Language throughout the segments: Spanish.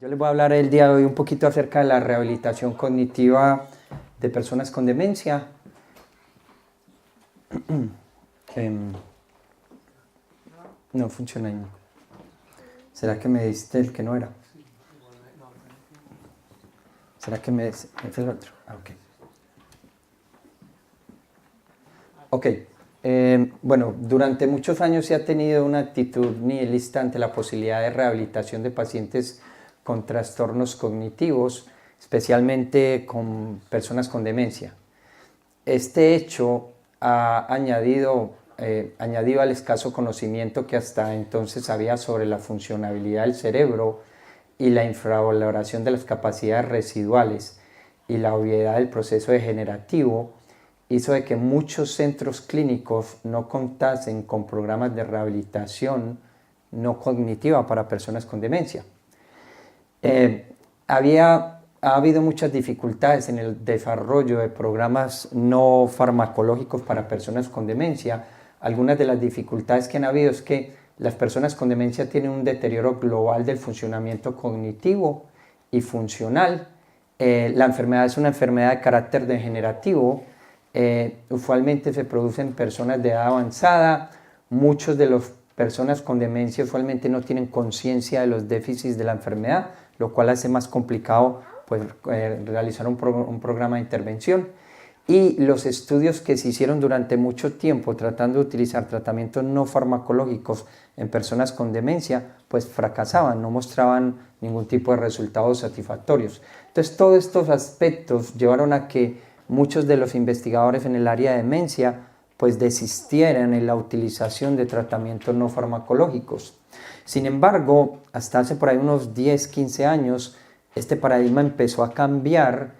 Yo les voy a hablar el día de hoy un poquito acerca de la rehabilitación cognitiva de personas con demencia. No funciona ahí. ¿Será que me diste el que no era? ¿Será que me diste el otro? Ok. Ok. Bueno, durante muchos años se ha tenido una actitud nihilista ante la posibilidad de rehabilitación de pacientes con trastornos cognitivos, especialmente con personas con demencia. Este hecho ha añadido al escaso conocimiento que hasta entonces había sobre la funcionalidad del cerebro y la infravaloración de las capacidades residuales y la obviedad del proceso degenerativo, hizo de que muchos centros clínicos no contasen con programas de rehabilitación no cognitiva para personas con demencia. Ha habido muchas dificultades en el desarrollo de programas no farmacológicos para personas con demencia. Algunas de las dificultades que han habido es que las personas con demencia tienen un deterioro global del funcionamiento cognitivo y funcional. La enfermedad es una enfermedad de carácter degenerativo. Usualmente se produce en personas de edad avanzada. Muchos de las personas con demencia usualmente no tienen conciencia de los déficits de la enfermedad, lo cual hace más complicado realizar un programa de intervención. Y los estudios que se hicieron durante mucho tiempo tratando de utilizar tratamientos no farmacológicos en personas con demencia, pues fracasaban, no mostraban ningún tipo de resultados satisfactorios. Entonces, todos estos aspectos llevaron a que muchos de los investigadores en el área de demencia pues desistieran en la utilización de tratamientos no farmacológicos. Sin embargo, hasta hace por ahí unos 10, 15 años, este paradigma empezó a cambiar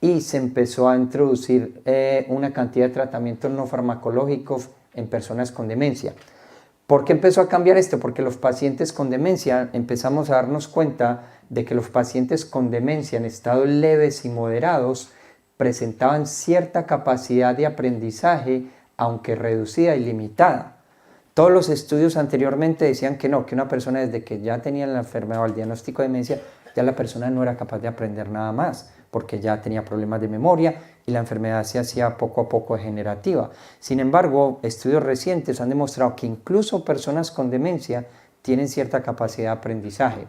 y se empezó a introducir una cantidad de tratamientos no farmacológicos en personas con demencia. ¿Por qué empezó a cambiar esto? Porque los pacientes con demencia empezamos a darnos cuenta de que los pacientes con demencia en estados leves y moderados presentaban cierta capacidad de aprendizaje, aunque reducida y limitada. Todos los estudios anteriormente decían que no, que una persona desde que ya tenía la enfermedad o el diagnóstico de demencia, ya la persona no era capaz de aprender nada más, porque ya tenía problemas de memoria y la enfermedad se hacía poco a poco degenerativa. Sin embargo, estudios recientes han demostrado que incluso personas con demencia tienen cierta capacidad de aprendizaje.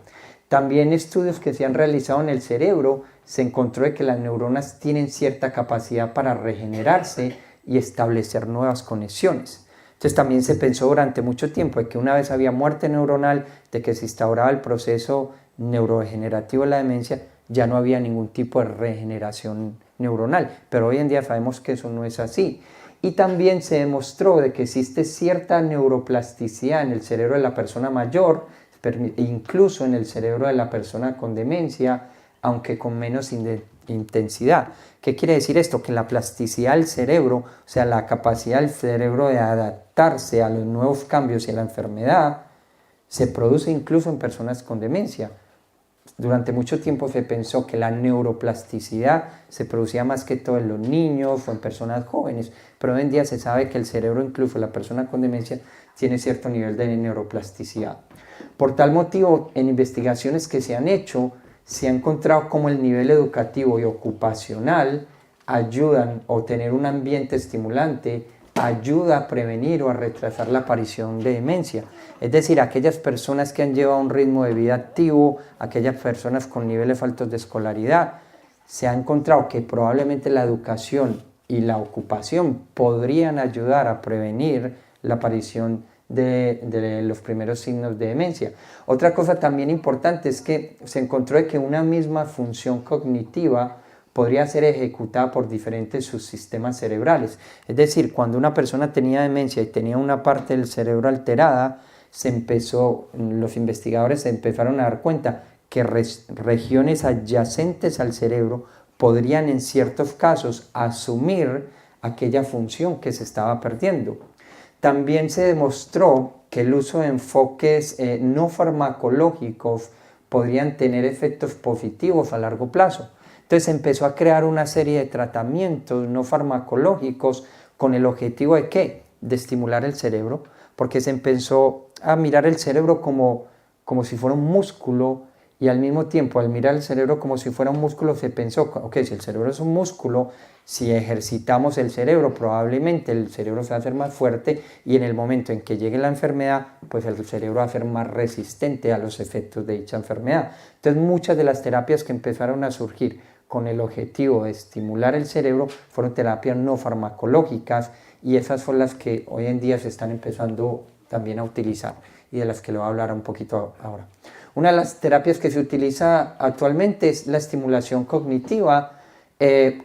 También estudios que se han realizado en el cerebro, se encontró de que las neuronas tienen cierta capacidad para regenerarse y establecer nuevas conexiones. Entonces también se pensó durante mucho tiempo de que una vez había muerte neuronal, de que se instauraba el proceso neurodegenerativo de la demencia, ya no había ningún tipo de regeneración neuronal, pero hoy en día sabemos que eso no es así. Y también se demostró de que existe cierta neuroplasticidad en el cerebro de la persona mayor, incluso en el cerebro de la persona con demencia, aunque con menos intensidad. ¿Qué quiere decir esto? Que la plasticidad del cerebro, o sea, la capacidad del cerebro de adaptarse a los nuevos cambios y a la enfermedad, se produce incluso en personas con demencia. Durante mucho tiempo se pensó que la neuroplasticidad se producía más que todo en los niños o en personas jóvenes, pero hoy en día se sabe que el cerebro, incluso la persona con demencia, tiene cierto nivel de neuroplasticidad. Por tal motivo, en investigaciones que se han hecho, se ha encontrado cómo el nivel educativo y ocupacional ayudan o tener un ambiente estimulante ayuda a prevenir o a retrasar la aparición de demencia. Es decir, aquellas personas que han llevado un ritmo de vida activo, aquellas personas con niveles altos de escolaridad, se ha encontrado que probablemente la educación y la ocupación podrían ayudar a prevenir la aparición de los primeros signos de demencia. Otra cosa también importante es que se encontró que una misma función cognitiva podría ser ejecutada por diferentes subsistemas cerebrales. Es decir, cuando una persona tenía demencia y tenía una parte del cerebro alterada, los investigadores se empezaron a dar cuenta que regiones adyacentes al cerebro podrían en ciertos casos asumir aquella función que se estaba perdiendo. También se demostró que el uso de enfoques no farmacológicos podrían tener efectos positivos a largo plazo. Entonces se empezó a crear una serie de tratamientos no farmacológicos con el objetivo de ¿qué? De estimular el cerebro, porque se empezó a mirar el cerebro como si fuera un músculo y al mismo tiempo al mirar el cerebro como si fuera un músculo se pensó, ok, si el cerebro es un músculo, si ejercitamos el cerebro probablemente el cerebro se va a hacer más fuerte y en el momento en que llegue la enfermedad pues el cerebro va a ser más resistente a los efectos de dicha enfermedad. Entonces muchas de las terapias que empezaron a surgir con el objetivo de estimular el cerebro fueron terapias no farmacológicas y esas son las que hoy en día se están empezando también a utilizar y de las que le voy a hablar un poquito ahora. Una de las terapias que se utiliza actualmente es la estimulación cognitiva.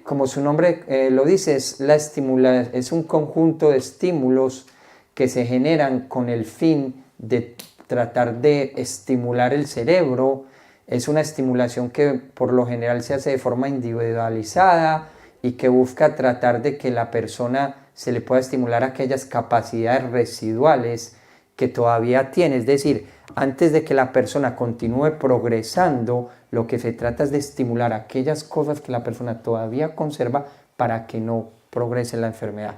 Como su nombre lo dice, es un conjunto de estímulos que se generan con el fin de tratar de estimular el cerebro. Es una estimulación que por lo general se hace de forma individualizada y que busca tratar de que la persona se le pueda estimular aquellas capacidades residuales que todavía tiene, es decir, antes de que la persona continúe progresando, lo que se trata es de estimular aquellas cosas que la persona todavía conserva para que no progrese la enfermedad.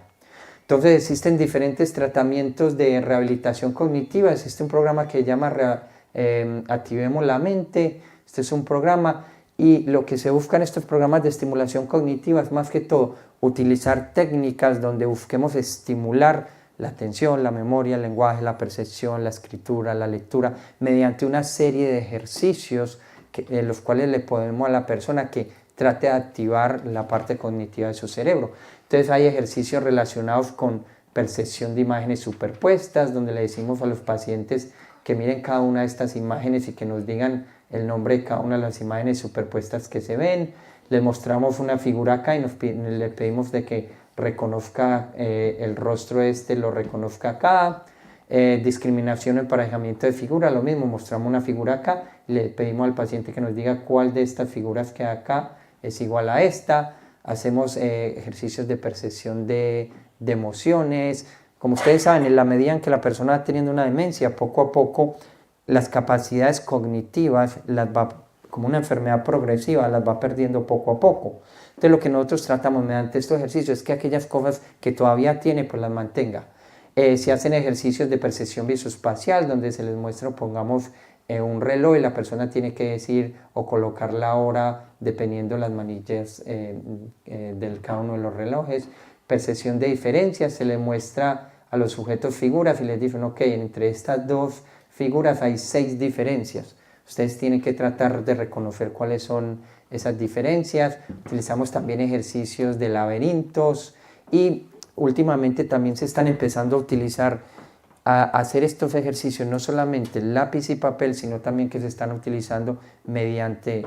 Entonces existen diferentes tratamientos de rehabilitación cognitiva, existe un programa que se llama Activemos la Mente, este es un programa y lo que se busca en estos programas de estimulación cognitiva es más que todo utilizar técnicas donde busquemos estimular la atención, la memoria, el lenguaje, la percepción, la escritura, la lectura, mediante una serie de ejercicios en los cuales le podemos a la persona que trate de activar la parte cognitiva de su cerebro. Entonces hay ejercicios relacionados con percepción de imágenes superpuestas, donde le decimos a los pacientes que miren cada una de estas imágenes y que nos digan el nombre de cada una de las imágenes superpuestas que se ven. Les mostramos una figura acá y le pedimos de que reconozca el rostro lo reconozca acá. Discriminación, emparejamiento de figuras, lo mismo, mostramos una figura acá, le pedimos al paciente que nos diga cuál de estas figuras que hay acá es igual a esta. Hacemos ejercicios de percepción de emociones. Como ustedes saben, en la medida en que la persona va teniendo una demencia, poco a poco las capacidades cognitivas como una enfermedad progresiva, las va perdiendo poco a poco. Entonces lo que nosotros tratamos mediante estos ejercicios es que aquellas cosas que todavía tiene, pues las mantenga. Se hacen ejercicios de percepción visoespacial donde se les muestra, pongamos un reloj y la persona tiene que decir o colocar la hora dependiendo de las manillas del cada uno de los relojes. Percepción de diferencias, se les muestra a los sujetos figuras y les dicen, ok, entre estas dos figuras hay 6 diferencias. Ustedes tienen que tratar de reconocer cuáles son esas diferencias. Utilizamos también ejercicios de laberintos y últimamente también se están empezando a utilizar, a hacer estos ejercicios, no solamente lápiz y papel, sino también que se están utilizando mediante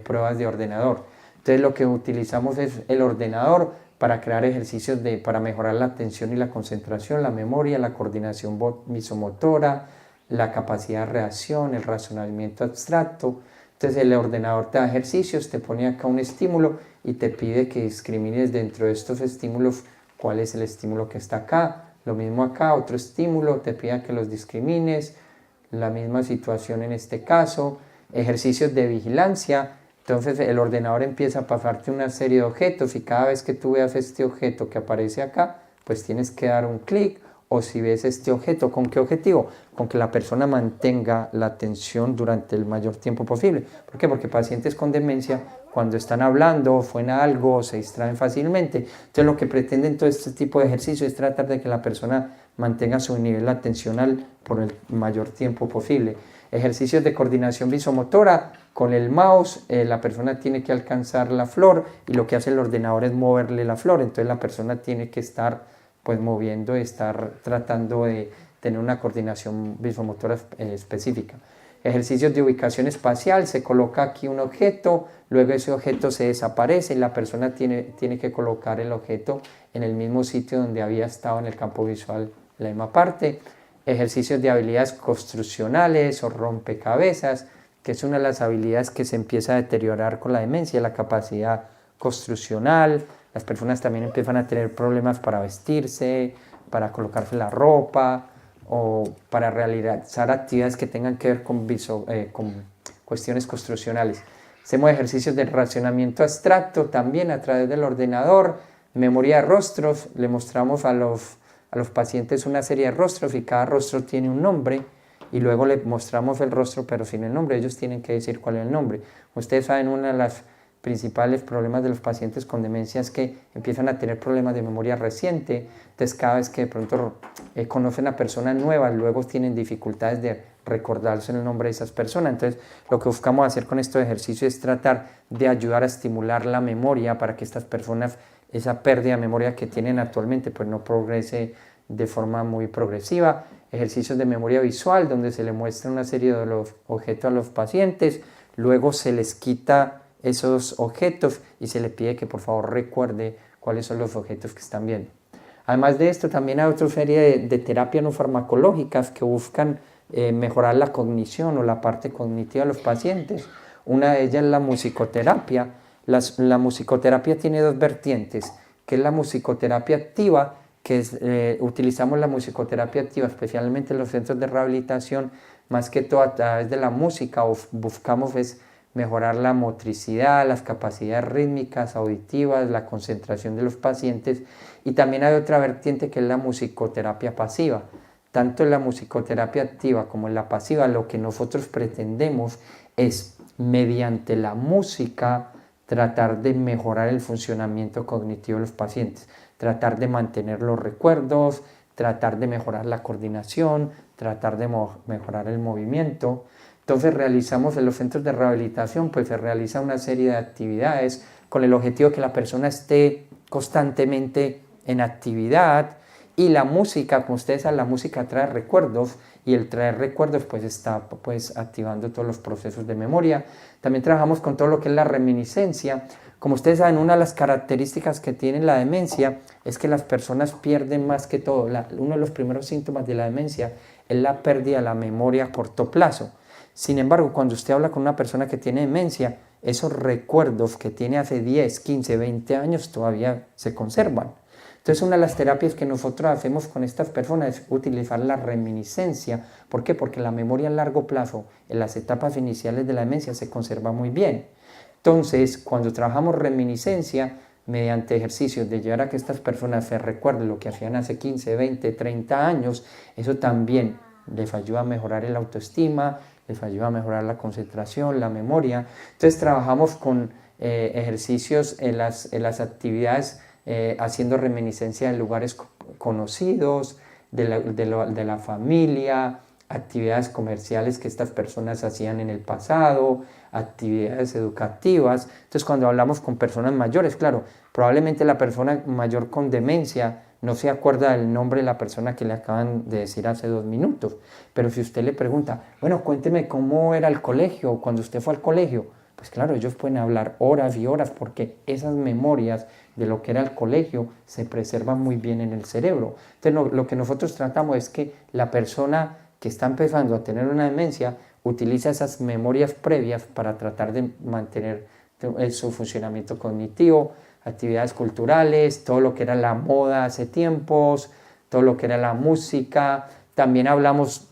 pruebas de ordenador. Entonces lo que utilizamos es el ordenador para crear ejercicios para mejorar la atención y la concentración, la memoria, la coordinación visomotora, la capacidad de reacción, el razonamiento abstracto. Entonces el ordenador te da ejercicios, te pone acá un estímulo y te pide que discrimines dentro de estos estímulos cuál es el estímulo que está acá. Lo mismo acá, otro estímulo, te pide que los discrimines, la misma situación en este caso. Ejercicios de vigilancia, entonces el ordenador empieza a pasarte una serie de objetos y cada vez que tú veas este objeto que aparece acá, pues tienes que dar un clic. O si ves este objeto, ¿con qué objetivo? Con que la persona mantenga la atención durante el mayor tiempo posible. ¿Por qué? Porque pacientes con demencia, cuando están hablando, suena algo, se distraen fácilmente. Entonces lo que pretenden todo este tipo de ejercicio es tratar de que la persona mantenga su nivel atencional por el mayor tiempo posible. Ejercicios de coordinación visomotora, con el mouse la persona tiene que alcanzar la flor y lo que hace el ordenador es moverle la flor, entonces la persona tiene que estar pues moviendo y estar tratando de tener una coordinación visomotora específica. Ejercicios de ubicación espacial, se coloca aquí un objeto, luego ese objeto se desaparece y la persona tiene que colocar el objeto en el mismo sitio donde había estado en el campo visual, la misma parte. Ejercicios de habilidades construccionales o rompecabezas, que es una de las habilidades que se empieza a deteriorar con la demencia, la capacidad construccional. Las personas también empiezan a tener problemas para vestirse, para colocarse la ropa o para realizar actividades que tengan que ver con cuestiones construccionales. Hacemos ejercicios de racionamiento abstracto también a través del ordenador, memoria de rostros, le mostramos a los pacientes una serie de rostros y cada rostro tiene un nombre y luego le mostramos el rostro pero sin el nombre, ellos tienen que decir cuál es el nombre. Ustedes saben, una de las principales problemas de los pacientes con demencia es que empiezan a tener problemas de memoria reciente, entonces cada vez que de pronto conocen a personas nuevas, luego tienen dificultades de recordarse el nombre de esas personas. Entonces lo que buscamos hacer con este ejercicio es tratar de ayudar a estimular la memoria para que estas personas, esa pérdida de memoria que tienen actualmente, pues no progrese de forma muy progresiva. Ejercicios de memoria visual donde se le muestra una serie de los objetos a los pacientes, luego se les quita esos objetos y se le pide que por favor recuerde cuáles son los objetos que están viendo. Además de esto, también hay otra serie de terapias no farmacológicas que buscan mejorar la cognición o la parte cognitiva de los pacientes. Una de ellas es la musicoterapia. La musicoterapia tiene dos vertientes, que es la musicoterapia activa, que es, utilizamos la musicoterapia activa especialmente en los centros de rehabilitación, más que todo a través de la música, o buscamos mejorar la motricidad, las capacidades rítmicas, auditivas, la concentración de los pacientes. Y también hay otra vertiente que es la musicoterapia pasiva. Tanto en la musicoterapia activa como en la pasiva, lo que nosotros pretendemos es, mediante la música, tratar de mejorar el funcionamiento cognitivo de los pacientes, tratar de mantener los recuerdos, tratar de mejorar la coordinación, tratar de mejorar el movimiento. Entonces realizamos en los centros de rehabilitación, pues se realiza una serie de actividades con el objetivo de que la persona esté constantemente en actividad, y la música, como ustedes saben, la música trae recuerdos y el traer recuerdos pues está pues activando todos los procesos de memoria. También trabajamos con todo lo que es la reminiscencia. Como ustedes saben, una de las características que tiene la demencia es que las personas pierden más que todo. Uno de los primeros síntomas de la demencia es la pérdida de la memoria a corto plazo. Sin embargo, cuando usted habla con una persona que tiene demencia, esos recuerdos que tiene hace 10, 15, 20 años todavía se conservan. Entonces, una de las terapias que nosotros hacemos con estas personas es utilizar la reminiscencia. ¿Por qué? Porque la memoria a largo plazo, en las etapas iniciales de la demencia, se conserva muy bien. Entonces, cuando trabajamos reminiscencia, mediante ejercicios de llevar a que estas personas se recuerden lo que hacían hace 15, 20, 30 años, eso también les ayuda a mejorar el autoestima, les ayuda a mejorar la concentración, la memoria. Entonces, trabajamos con ejercicios en las actividades haciendo reminiscencia de lugares conocidos, de la familia, actividades comerciales que estas personas hacían en el pasado, actividades educativas. Entonces, cuando hablamos con personas mayores, claro, probablemente la persona mayor con demencia no se acuerda del nombre de la persona que le acaban de decir hace 2 minutos, pero si usted le pregunta, bueno, cuénteme cómo era el colegio, cuando usted fue al colegio, pues claro, ellos pueden hablar horas y horas porque esas memorias de lo que era el colegio se preservan muy bien en el cerebro. Entonces lo que nosotros tratamos es que la persona que está empezando a tener una demencia utiliza esas memorias previas para tratar de mantener su funcionamiento cognitivo, actividades culturales, todo lo que era la moda hace tiempos, todo lo que era la música. También hablamos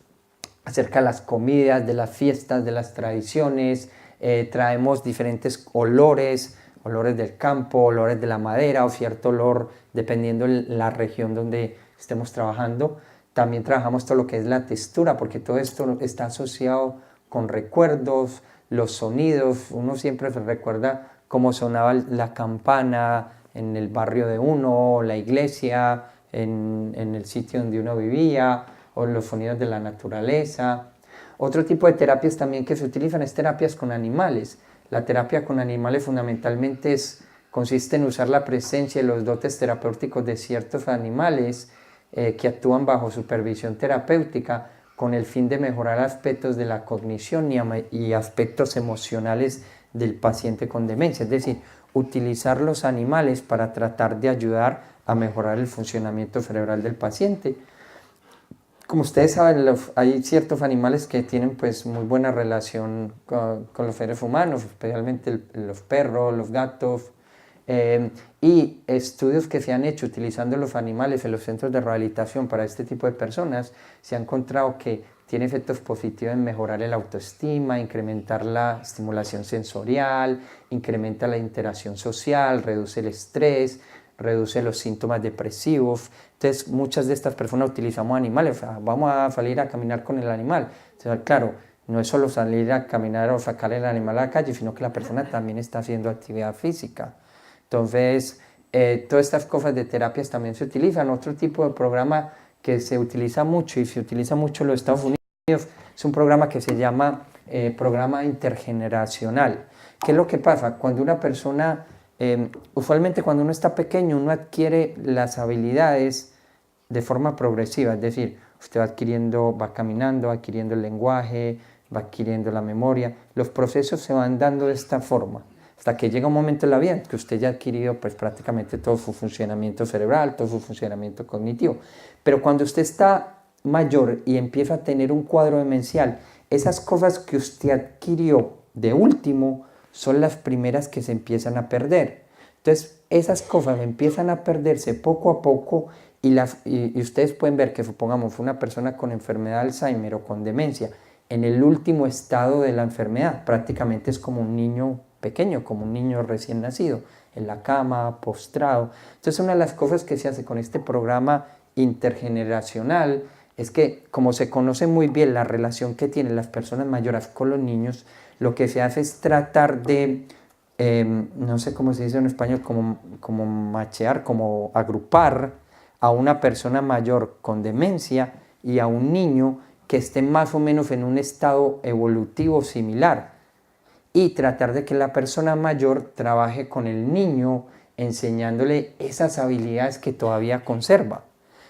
acerca de las comidas, de las fiestas, de las tradiciones. Traemos diferentes olores del campo, olores de la madera o cierto olor dependiendo de la región donde estemos trabajando. También trabajamos todo lo que es la textura, porque todo esto está asociado con recuerdos, los sonidos. Uno siempre se recuerda cómo sonaba la campana en el barrio de uno, la iglesia, en el sitio donde uno vivía, o los sonidos de la naturaleza. Otro tipo de terapias también que se utilizan es terapias con animales. La terapia con animales fundamentalmente consiste en usar la presencia y los dotes terapéuticos de ciertos animales que actúan bajo supervisión terapéutica con el fin de mejorar aspectos de la cognición y aspectos emocionales del paciente con demencia. Es decir, utilizar los animales para tratar de ayudar a mejorar el funcionamiento cerebral del paciente. Como ustedes saben, hay ciertos animales que tienen pues muy buena relación con los seres humanos, especialmente los perros, los gatos, y estudios que se han hecho utilizando los animales en los centros de rehabilitación para este tipo de personas, se ha encontrado que tiene efectos positivos en mejorar el autoestima, incrementar la estimulación sensorial, incrementa la interacción social, reduce el estrés, reduce los síntomas depresivos. Entonces, muchas de estas personas utilizamos animales, vamos a salir a caminar con el animal. Entonces, claro, no es solo salir a caminar o sacar el animal a la calle, sino que la persona también está haciendo actividad física. Entonces, todas estas cosas de terapias también se utilizan. Otro tipo de programa que se utiliza mucho y se utiliza mucho en los Estados Unidos es un programa que se llama programa intergeneracional. ¿Qué es lo que pasa? Cuando una persona, usualmente cuando uno está pequeño, uno adquiere las habilidades de forma progresiva, es decir, usted va caminando, adquiriendo el lenguaje, va adquiriendo la memoria. Los procesos se van dando de esta forma, hasta que llega un momento en la vida en que usted ya ha adquirido pues, prácticamente todo su funcionamiento cerebral, todo su funcionamiento cognitivo. Pero cuando usted está mayor y empieza a tener un cuadro demencial, esas cosas que usted adquirió de último son las primeras que se empiezan a perder. Entonces, esas cosas empiezan a perderse poco a poco y ustedes pueden ver que, supongamos, una persona con enfermedad de Alzheimer o con demencia, en el último estado de la enfermedad, prácticamente es como un niño pequeño, como un niño recién nacido, en la cama, postrado. Entonces, una de las cosas que se hace con este programa intergeneracional es que, como se conoce muy bien la relación que tienen las personas mayores con los niños, lo que se hace es tratar de, no sé cómo se dice en español, como machear, como agrupar a una persona mayor con demencia y a un niño que esté más o menos en un estado evolutivo similar, y tratar de que la persona mayor trabaje con el niño enseñándole esas habilidades que todavía conserva.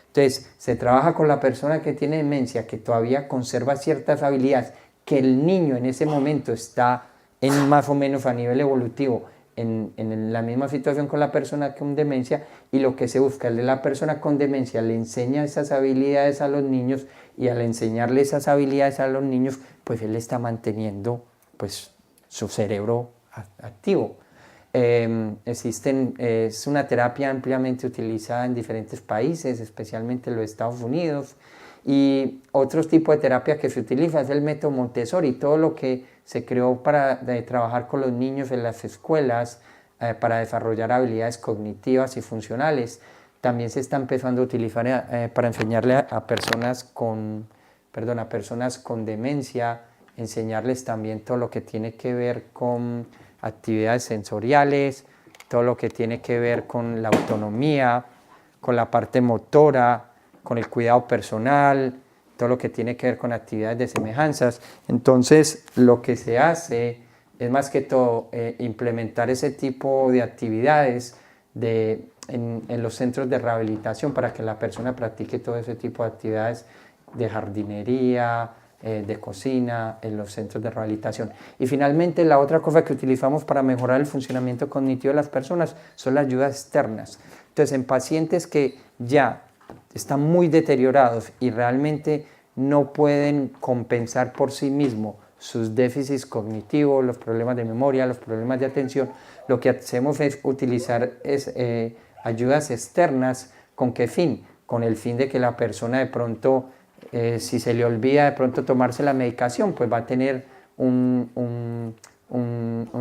Entonces, se trabaja con la persona que tiene demencia, que todavía conserva ciertas habilidades, que el niño en ese momento está en más o menos a nivel evolutivo, en la misma situación con la persona con demencia, y lo que se busca es que la persona con demencia le enseña esas habilidades a los niños, y al enseñarle esas habilidades a los niños, pues él está manteniendo pues, su cerebro activo. Es una terapia ampliamente utilizada en diferentes países, especialmente en los Estados Unidos, y otro tipo de terapia que se utiliza es el método Montessori, todo lo que se creó para trabajar con los niños en las escuelas, para desarrollar habilidades cognitivas y funcionales. También se está empezando a utilizar para enseñarle a personas con demencia, enseñarles también todo lo que tiene que ver con actividades sensoriales, todo lo que tiene que ver con la autonomía, con la parte motora, con el cuidado personal, todo lo que tiene que ver con actividades de semejanzas. Entonces, lo que se hace es más que todo implementar ese tipo de actividades en los centros de rehabilitación para que la persona practique todo ese tipo de actividades de jardinería, de cocina, en los centros de rehabilitación. Y finalmente, la otra cosa que utilizamos para mejorar el funcionamiento cognitivo de las personas son las ayudas externas. Entonces, en pacientes que ya están muy deteriorados y realmente no pueden compensar por sí mismos sus déficits cognitivos, los problemas de memoria, los problemas de atención, lo que hacemos es utilizar ayudas externas. ¿Con qué fin? Con el fin de que la persona de pronto, si se le olvida de pronto tomarse la medicación, pues va a tener un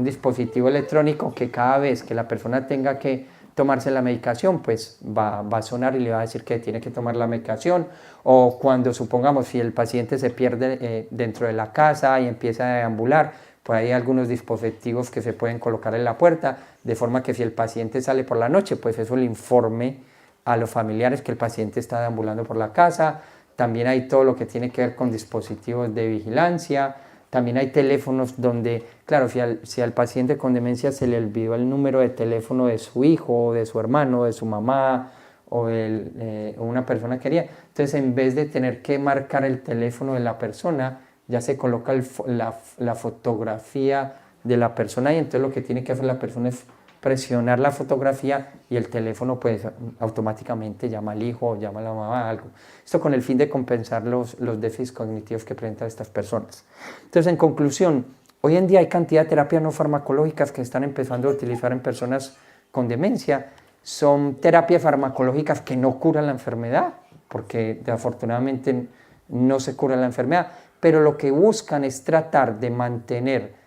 dispositivo electrónico que cada vez que la persona tenga que tomarse la medicación, pues va a sonar y le va a decir que tiene que tomar la medicación. O cuando, supongamos, si el paciente se pierde dentro de la casa y empieza a deambular, pues hay algunos dispositivos que se pueden colocar en la puerta, de forma que si el paciente sale por la noche, pues eso le informe a los familiares que el paciente está deambulando por la casa. También hay todo lo que tiene que ver con dispositivos de vigilancia. También hay teléfonos donde, claro, si al paciente con demencia se le olvidó el número de teléfono de su hijo, de su hermano, de su mamá o una persona querida, entonces en vez de tener que marcar el teléfono de la persona, ya se coloca la fotografía de la persona, y entonces lo que tiene que hacer la persona es presionar la fotografía y el teléfono pues automáticamente llama al hijo o llama a la mamá, algo. Esto con el fin de compensar los déficits cognitivos que presentan estas personas. Entonces, en conclusión, hoy en día hay cantidad de terapias no farmacológicas que están empezando a utilizar en personas con demencia. Son terapias farmacológicas que no curan la enfermedad, porque afortunadamente no se cura la enfermedad, pero lo que buscan es tratar de mantener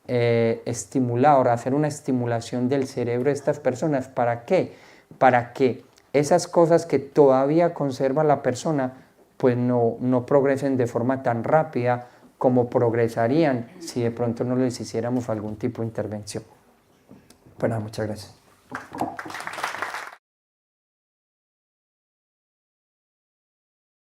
estimulador, hacer una estimulación del cerebro de estas personas. ¿Para qué? para que esas cosas que todavía conserva la persona pues no progresen de forma tan rápida como progresarían si de pronto no les hiciéramos algún tipo de intervención. Bueno, muchas gracias.